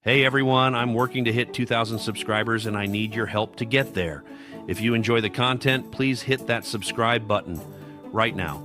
Hey everyone, I'm working to hit 2,000 subscribers and I need your help to get there. If you enjoy the content, please hit that subscribe button right now.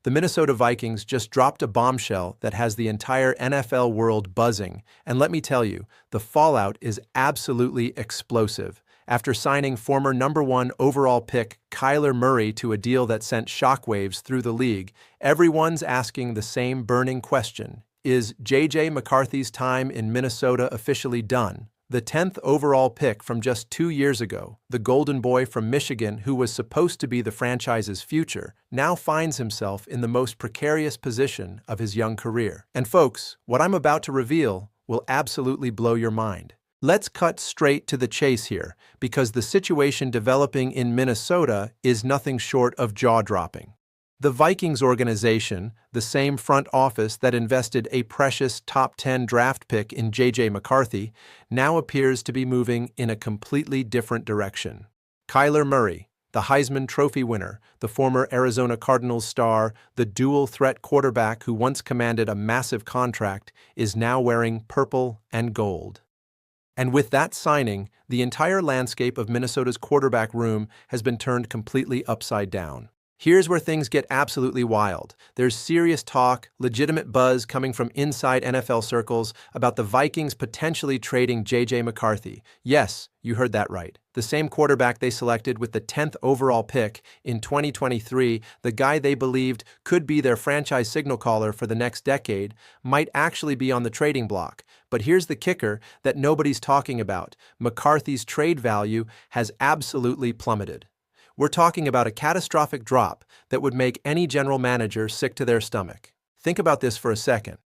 The Minnesota Vikings just dropped a bombshell that has the entire NFL world buzzing, and let me tell you, the fallout is absolutely explosive. After signing former #1 overall pick Kyler Murray to a deal that sent shockwaves through the league, everyone's asking the same burning question. Is JJ McCarthy's time in Minnesota officially done? The 10th overall pick from just 2 years ago, the Golden Boy from Michigan who was supposed to be the franchise's future, now finds himself in the most precarious position of his young career. And folks, what I'm about to reveal will absolutely blow your mind. Let's cut straight to the chase here, because the situation developing in Minnesota is nothing short of jaw-dropping. The Vikings organization, the same front office that invested a precious top 10 draft pick in JJ McCarthy, now appears to be moving in a completely different direction. Kyler Murray, the Heisman Trophy winner, the former Arizona Cardinals star, the dual-threat quarterback who once commanded a massive contract, is now wearing purple and gold. And with that signing, the entire landscape of Minnesota's quarterback room has been turned completely upside down. Here's where things get absolutely wild. There's serious talk, legitimate buzz coming from inside NFL circles about the Vikings potentially trading JJ McCarthy. Yes, you heard that right. The same quarterback they selected with the 10th overall pick in 2023, the guy they believed could be their franchise signal caller for the next decade, might actually be on the trading block. But here's the kicker that nobody's talking about. McCarthy's trade value has absolutely plummeted. We're talking about a catastrophic drop that would make any general manager sick to their stomach. Think about this for a second.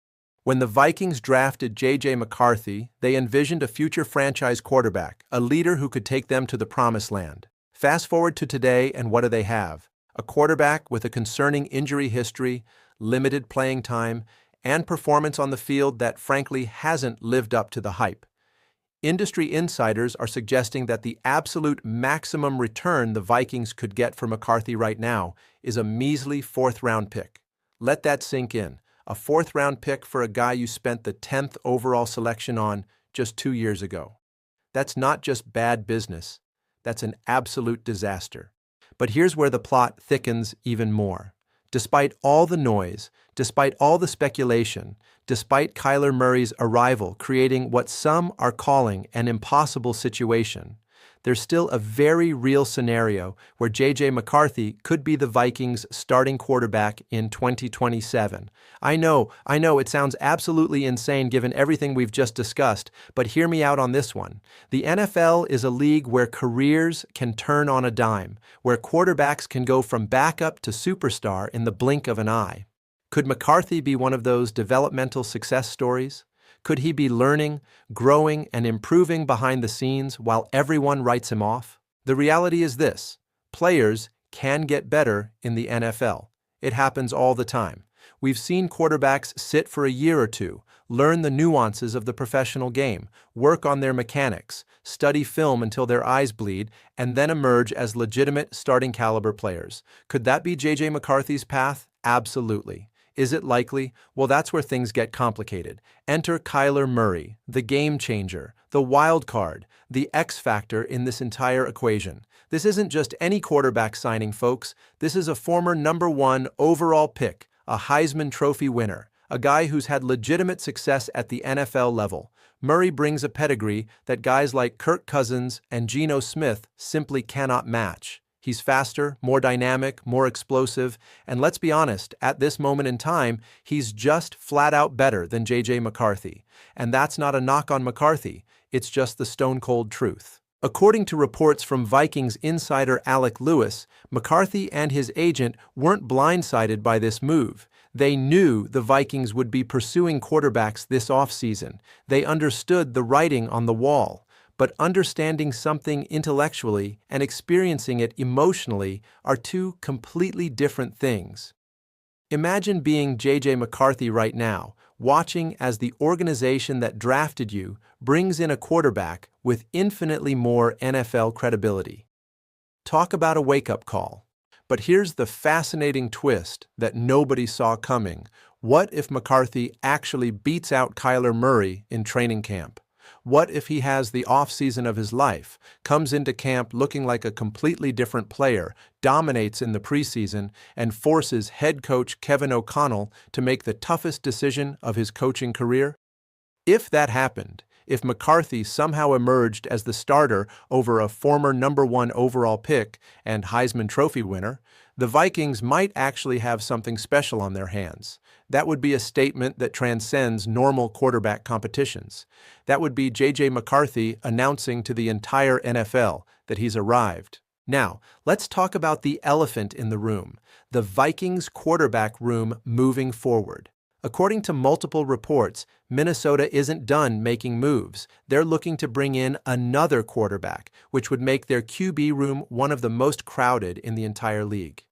When the Vikings drafted JJ McCarthy, they envisioned a future franchise quarterback, a leader who could take them to the promised land. Fast forward to today, and what do they have? A quarterback with a concerning injury history, limited playing time, and performance on the field that frankly hasn't lived up to the hype. Industry insiders are suggesting that the absolute maximum return the Vikings could get for McCarthy right now is a measly 4th-round pick. Let that sink in. A 4th-round pick for a guy you spent the 10th overall selection on just 2 years ago. That's not just bad business. That's an absolute disaster. But here's where the plot thickens even more. Despite all the noise, despite all the speculation, despite Kyler Murray's arrival creating what some are calling an impossible situation, there's still a very real scenario where JJ McCarthy could be the Vikings' starting quarterback in 2027. I know, it sounds absolutely insane given everything we've just discussed, but hear me out on this one. The NFL is a league where careers can turn on a dime, where quarterbacks can go from backup to superstar in the blink of an eye. Could McCarthy be one of those developmental success stories? Could he be learning, growing, and improving behind the scenes while everyone writes him off? The reality is this: players can get better in the NFL. It happens all the time. We've seen quarterbacks sit for a year or two, learn the nuances of the professional game, work on their mechanics, study film until their eyes bleed, and then emerge as legitimate starting caliber players. Could that be JJ McCarthy's path? Absolutely. Is it likely? Well, that's where things get complicated. Enter Kyler Murray, the game changer, the wild card, the X factor in this entire equation. This isn't just any quarterback signing, folks. This is a former #1 overall pick, a Heisman Trophy winner, a guy who's had legitimate success at the NFL level. Murray brings a pedigree that guys like Kirk Cousins and Geno Smith simply cannot match. He's faster, more dynamic, more explosive, and let's be honest, at this moment in time, he's just flat out better than JJ McCarthy. And that's not a knock on McCarthy, it's just the stone-cold truth. According to reports from Vikings insider Alec Lewis, McCarthy and his agent weren't blindsided by this move. They knew the Vikings would be pursuing quarterbacks this offseason. They understood the writing on the wall. But understanding something intellectually and experiencing it emotionally are two completely different things. Imagine being JJ McCarthy right now, watching as the organization that drafted you brings in a quarterback with infinitely more NFL credibility. Talk about a wake-up call. But here's the fascinating twist that nobody saw coming. What if McCarthy actually beats out Kyler Murray in training camp? What if he has the offseason of his life, comes into camp looking like a completely different player, dominates in the preseason, and forces head coach Kevin O'Connell to make the toughest decision of his coaching career? If that happened, if McCarthy somehow emerged as the starter over a former #1 overall pick and Heisman Trophy winner, the Vikings might actually have something special on their hands. That would be a statement that transcends normal quarterback competitions. That would be JJ McCarthy announcing to the entire NFL that he's arrived. Now, let's talk about the elephant in the room, the Vikings quarterback room moving forward. According to multiple reports, Minnesota isn't done making moves. They're looking to bring in another quarterback, which would make their QB room one of the most crowded in the entire league.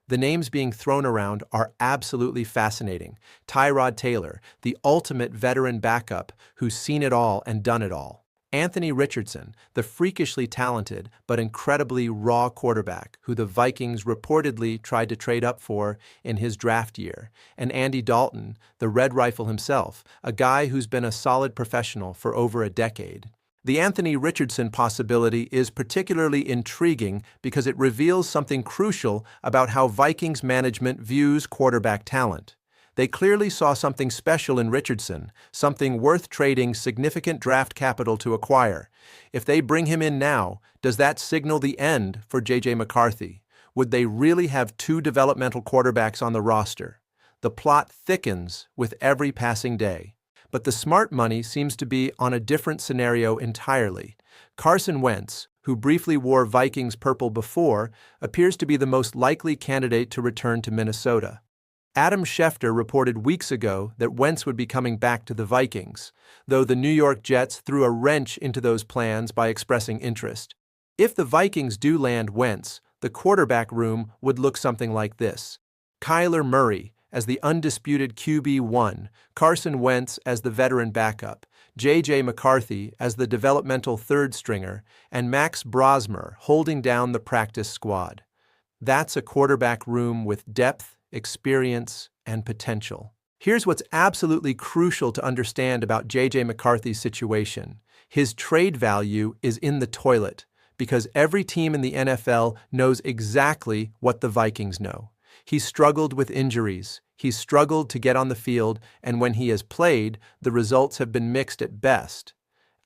The names being thrown around are absolutely fascinating. Tyrod Taylor, the ultimate veteran backup who's seen it all and done it all. Anthony Richardson, the freakishly talented but incredibly raw quarterback who the Vikings reportedly tried to trade up for in his draft year. And Andy Dalton, the Red Rifle himself, a guy who's been a solid professional for over a decade. The Anthony Richardson possibility is particularly intriguing because it reveals something crucial about how Vikings management views quarterback talent. They clearly saw something special in Richardson, something worth trading significant draft capital to acquire. If they bring him in now, does that signal the end for JJ McCarthy? Would they really have two developmental quarterbacks on the roster? The plot thickens with every passing day. But the smart money seems to be on a different scenario entirely. Carson Wentz, who briefly wore Vikings purple before, appears to be the most likely candidate to return to Minnesota. Adam Schefter reported weeks ago that Wentz would be coming back to the Vikings, though the New York Jets threw a wrench into those plans by expressing interest. If the Vikings do land Wentz, the quarterback room would look something like this. Kyler Murray as the undisputed QB1, Carson Wentz as the veteran backup, JJ McCarthy as the developmental third stringer, and Max Brosmer holding down the practice squad. That's a quarterback room with depth, experience, and potential. Here's what's absolutely crucial to understand about JJ McCarthy's situation. His trade value is in the toilet because every team in the NFL knows exactly what the Vikings know. He's struggled with injuries, he's struggled to get on the field, and when he has played, the results have been mixed at best.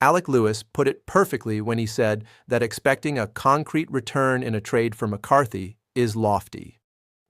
Alec Lewis put it perfectly when he said that expecting a concrete return in a trade for McCarthy is lofty.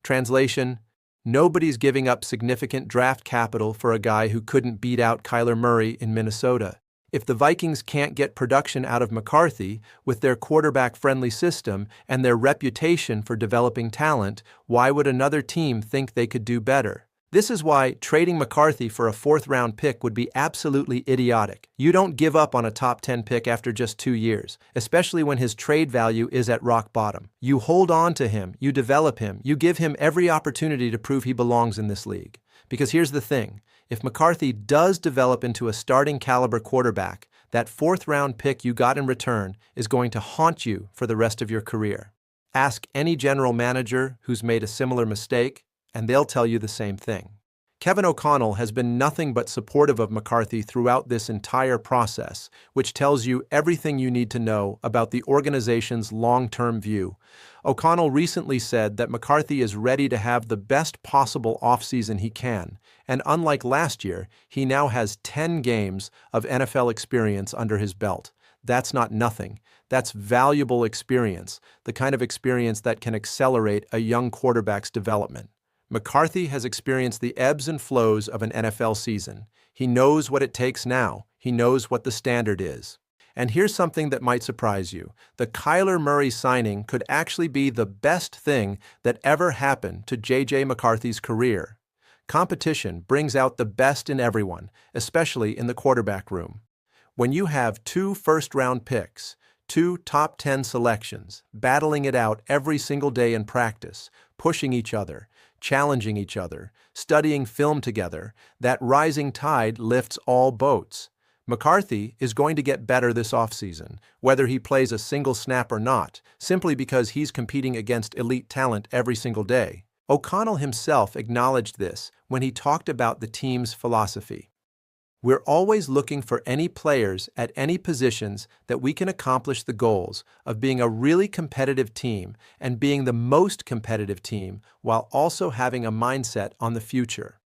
Translation: nobody's giving up significant draft capital for a guy who couldn't beat out Kyler Murray in Minnesota. If the Vikings can't get production out of McCarthy with their quarterback-friendly system and their reputation for developing talent, why would another team think they could do better? This is why trading McCarthy for a fourth-round pick would be absolutely idiotic. You don't give up on a top 10 pick after just 2 years, especially when his trade value is at rock bottom. You hold on to him, you develop him, you give him every opportunity to prove he belongs in this league. Because here's the thing, if McCarthy does develop into a starting caliber quarterback, that fourth-round pick you got in return is going to haunt you for the rest of your career. Ask any general manager who's made a similar mistake, and they'll tell you the same thing. Kevin O'Connell has been nothing but supportive of McCarthy throughout this entire process, which tells you everything you need to know about the organization's long-term view. O'Connell recently said that McCarthy is ready to have the best possible offseason he can, and unlike last year, he now has 10 games of NFL experience under his belt. That's not nothing. That's valuable experience, the kind of experience that can accelerate a young quarterback's development. McCarthy has experienced the ebbs and flows of an NFL season. He knows what it takes now. He knows what the standard is. And here's something that might surprise you. The Kyler Murray signing could actually be the best thing that ever happened to JJ McCarthy's career. Competition brings out the best in everyone, especially in the quarterback room. When you have 2 first-round picks, 2 top 10 selections, battling it out every single day in practice, pushing each other, challenging each other, studying film together, that rising tide lifts all boats. McCarthy is going to get better this offseason, whether he plays a single snap or not, simply because he's competing against elite talent every single day. O'Connell himself acknowledged this when he talked about the team's philosophy. We're always looking for any players at any positions that we can accomplish the goals of being a really competitive team and being the most competitive team while also having a mindset on the future.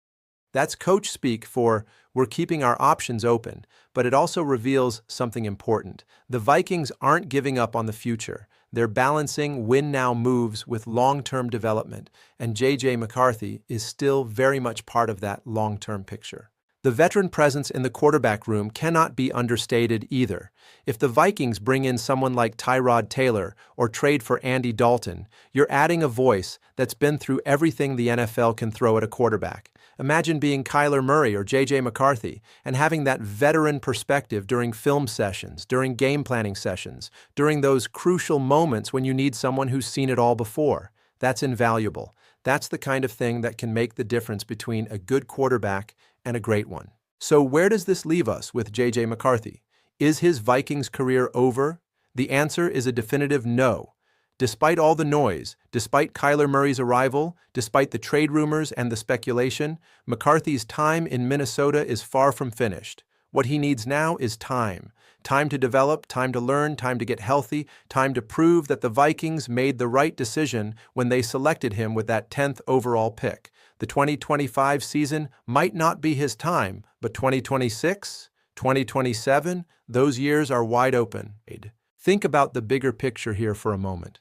That's coach speak for we're keeping our options open, but it also reveals something important. The Vikings aren't giving up on the future. They're balancing win-now moves with long-term development, and JJ McCarthy is still very much part of that long-term picture. The veteran presence in the quarterback room cannot be understated either. If the Vikings bring in someone like Tyrod Taylor or trade for Andy Dalton, you're adding a voice that's been through everything the NFL can throw at a quarterback. Imagine being Kyler Murray or JJ McCarthy and having that veteran perspective during film sessions, during game planning sessions, during those crucial moments when you need someone who's seen it all before. That's invaluable. That's the kind of thing that can make the difference between a good quarterback and a great one. So where does this leave us with JJ McCarthy? Is his Vikings career over? The answer is a definitive no. Despite all the noise, despite Kyler Murray's arrival, despite the trade rumors and the speculation, McCarthy's time in Minnesota is far from finished. What he needs now is time. Time to develop, time to learn, time to get healthy, time to prove that the Vikings made the right decision when they selected him with that 10th overall pick. The 2025 season might not be his time, but 2026, 2027, those years are wide open. Think about the bigger picture here for a moment.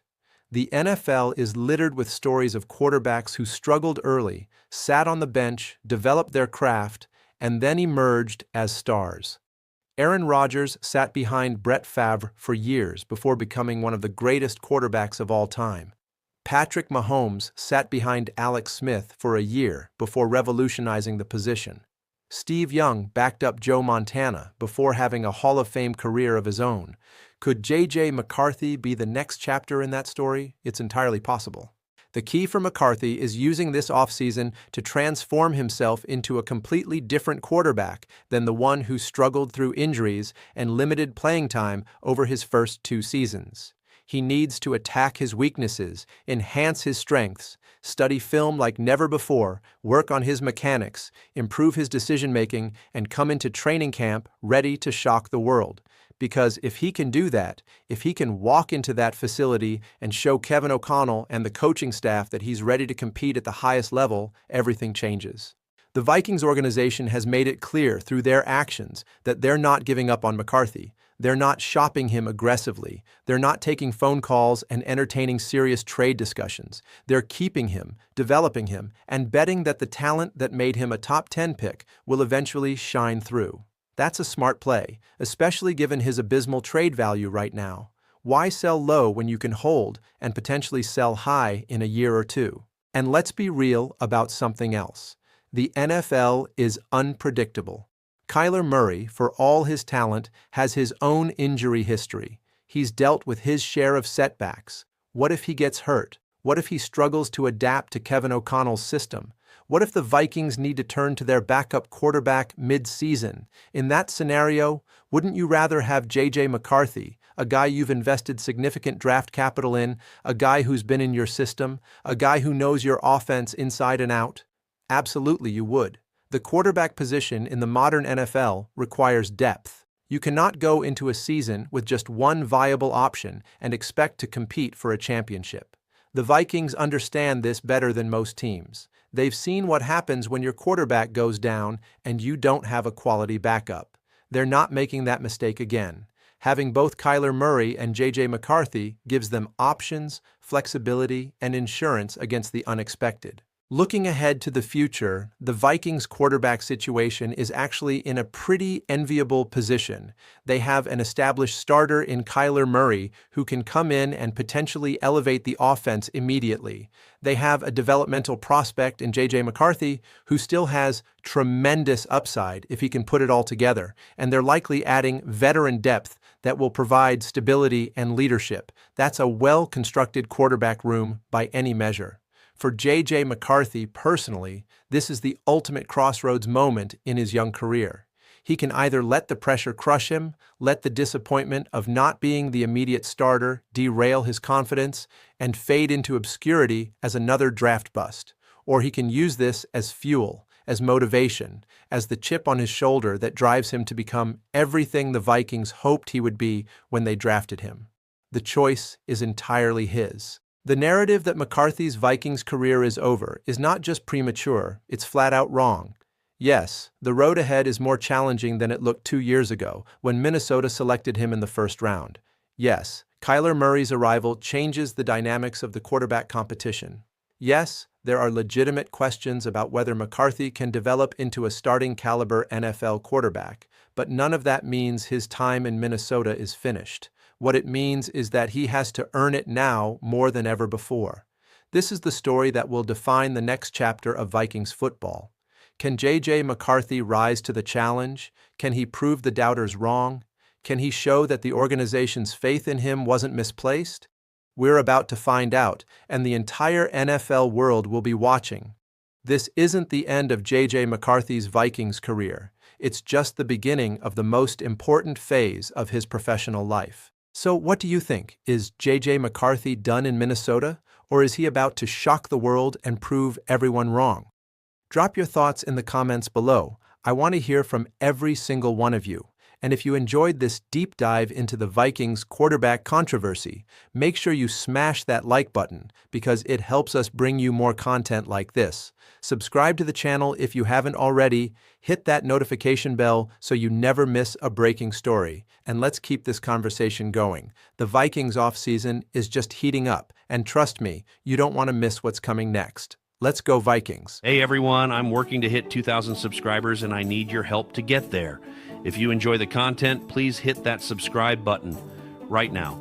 The NFL is littered with stories of quarterbacks who struggled early, sat on the bench, developed their craft, and then emerged as stars. Aaron Rodgers sat behind Brett Favre for years before becoming one of the greatest quarterbacks of all time. Patrick Mahomes sat behind Alex Smith for a year before revolutionizing the position. Steve Young backed up Joe Montana before having a Hall of Fame career of his own. Could JJ McCarthy be the next chapter in that story? It's entirely possible. The key for McCarthy is using this offseason to transform himself into a completely different quarterback than the one who struggled through injuries and limited playing time over his first 2 seasons. He needs to attack his weaknesses, enhance his strengths, study film like never before, work on his mechanics, improve his decision-making, and come into training camp ready to shock the world. Because if he can do that, if he can walk into that facility and show Kevin O'Connell and the coaching staff that he's ready to compete at the highest level, everything changes. The Vikings organization has made it clear through their actions that they're not giving up on McCarthy. They're not shopping him aggressively. They're not taking phone calls and entertaining serious trade discussions. They're keeping him, developing him, and betting that the talent that made him a top 10 pick will eventually shine through. That's a smart play, especially given his abysmal trade value right now. Why sell low when you can hold and potentially sell high in a year or two? And let's be real about something else. The NFL is unpredictable. Kyler Murray, for all his talent, has his own injury history. He's dealt with his share of setbacks. What if he gets hurt? What if he struggles to adapt to Kevin O'Connell's system? What if the Vikings need to turn to their backup quarterback mid-season? In that scenario, wouldn't you rather have JJ McCarthy, a guy you've invested significant draft capital in, a guy who's been in your system, a guy who knows your offense inside and out? Absolutely you would. The quarterback position in the modern NFL requires depth. You cannot go into a season with just one viable option and expect to compete for a championship. The Vikings understand this better than most teams. They've seen what happens when your quarterback goes down and you don't have a quality backup. They're not making that mistake again. Having both Kyler Murray and JJ McCarthy gives them options, flexibility, and insurance against the unexpected. Looking ahead to the future, the Vikings quarterback situation is actually in a pretty enviable position. They have an established starter in Kyler Murray who can come in and potentially elevate the offense immediately. They have a developmental prospect in JJ McCarthy who still has tremendous upside if he can put it all together, and they're likely adding veteran depth that will provide stability and leadership. That's a well-constructed quarterback room by any measure. For JJ McCarthy personally, this is the ultimate crossroads moment in his young career. He can either let the pressure crush him, let the disappointment of not being the immediate starter derail his confidence, and fade into obscurity as another draft bust. Or he can use this as fuel, as motivation, as the chip on his shoulder that drives him to become everything the Vikings hoped he would be when they drafted him. The choice is entirely his. The narrative that McCarthy's Vikings career is over is not just premature, it's flat out wrong. Yes, the road ahead is more challenging than it looked 2 years ago, when Minnesota selected him in the first round. Yes, Kyler Murray's arrival changes the dynamics of the quarterback competition. Yes, there are legitimate questions about whether McCarthy can develop into a starting-caliber NFL quarterback, but none of that means his time in Minnesota is finished. What it means is that he has to earn it now more than ever before. This is the story that will define the next chapter of Vikings football. Can JJ McCarthy rise to the challenge? Can he prove the doubters wrong? Can he show that the organization's faith in him wasn't misplaced? We're about to find out, and the entire NFL world will be watching. This isn't the end of JJ McCarthy's Vikings career. It's just the beginning of the most important phase of his professional life. So what do you think? Is JJ McCarthy done in Minnesota, or is he about to shock the world and prove everyone wrong? Drop your thoughts in the comments below. I want to hear from every single one of you. And if you enjoyed this deep dive into the Vikings quarterback controversy, make sure you smash that like button because it helps us bring you more content like this. Subscribe to the channel if you haven't already, hit that notification bell so you never miss a breaking story, and let's keep this conversation going. The Vikings offseason is just heating up, and trust me, you don't want to miss what's coming next. Let's go Vikings. Hey everyone, I'm working to hit 2,000 subscribers and I need your help to get there. If you enjoy the content, please hit that subscribe button right now.